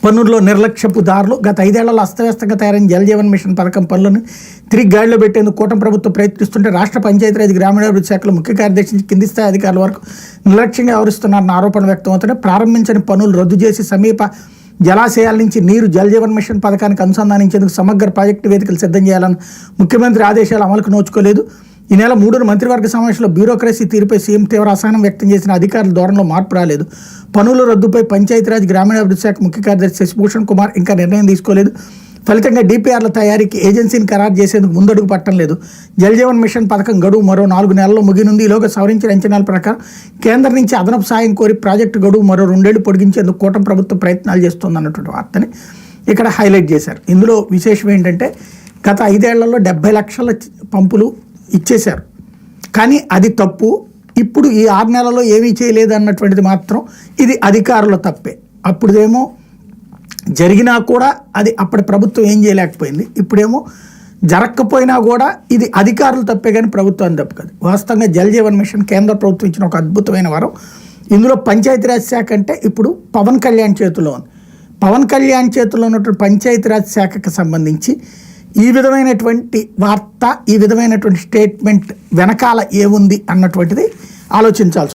పనుల్లో నిర్లక్ష్యపు దారులు గత 5 ఏళ్లలో అస్తవ్యస్తంగా తయారైన జల్ జీవన్ మిషన్ పథకం పనులను తిరిగి గాడిలో పెట్టేందుకు కూటమి ప్రభుత్వం ప్రయత్నిస్తుంటే రాష్ట్ర పంచాయతీరాజ్ గ్రామీణాభివృద్ధి శాఖలో ముఖ్య కార్యదర్శి నుంచి కింది స్థాయి అధికారుల వరకు నిర్లక్ష్యంగా వ్యవహరిస్తున్నారన్న ఆరోపణలు వ్యక్తమవుతున్నాయి. ప్రారంభించని పనులు రద్దు చేసి సమీప జలాశయాల నుంచి నీరు జల్ జీవన్ మిషన్ పథకానికి అనుసంధానించేందుకు సమగ్ర ప్రాజెక్టు వేదికలు సిద్ధం చేయాలని ముఖ్యమంత్రి ఆదేశాలు అమలుకు నోచుకోలేదు. ఈ నెల 3న మంత్రివర్గ సమావేశంలో బ్యూరోక్రసీ తీరుపై సీఎం తీవ్ర అసహనం వ్యక్తం చేసిన అధికారుల ధోరణిలో మార్పు రాలేదు. పనుల రద్దుపై పంచాయతీరాజ్ గ్రామీణాభివృద్ధి శాఖ ముఖ్య కార్యదర్శి శశిభూషణ్ కుమార్ ఇంకా నిర్ణయం తీసుకోలేదు. ఫలితంగా డిపిఆర్ల తయారీకి ఏజెన్సీని ఖరారు చేసేందుకు ముందడుగు పట్టడం లేదు. జల్ జీవన్ మిషన్ పథకం గడువు మరో 4 నెలల్లో ముగినుంది. ఈలోగా సవరించిన అంచనాల ప్రకారం కేంద్రం నుంచి అదనపు సాయం కోరి ప్రాజెక్టు గడువు మరో 2 ఏళ్లు పొడిగించేందుకు కూటమి ప్రభుత్వం ప్రయత్నాలు చేస్తోందన్నటువంటి వార్తని ఇక్కడ హైలైట్ చేశారు. ఇందులో విశేషం ఏంటంటే గత 5 ఏళ్లలో 70 లక్షల పంపులు ఇచ్చేశారు, కానీ అది తప్పు. ఇప్పుడు ఈ 6 నెలల్లో ఏమీ చేయలేదు అన్నటువంటిది మాత్రం ఇది అధికారుల తప్పే. అప్పుడేమో జరిగినా కూడా అది అప్పటి ప్రభుత్వం ఏం చేయలేకపోయింది. ఇప్పుడేమో జరగకపోయినా కూడా ఇది అధికారులు తప్పే కానీ ప్రభుత్వం తప్పు కాదు. వాస్తవంగా జల్ జీవన్ మిషన్ కేంద్ర ప్రభుత్వం ఇచ్చిన ఒక అద్భుతమైన వరం. ఇందులో పంచాయతీరాజ్ శాఖ అంటే ఇప్పుడు పవన్ కళ్యాణ్ చేతిలో ఉంది. పవన్ కళ్యాణ్ చేతిలో ఉన్నటువంటి పంచాయతీరాజ్ శాఖకు సంబంధించి ఈ విధమైనటువంటి వార్త, ఈ విధమైనటువంటి స్టేట్మెంట్ వెనకాల ఏముంది అన్నటువంటిది ఆలోచించాల్సి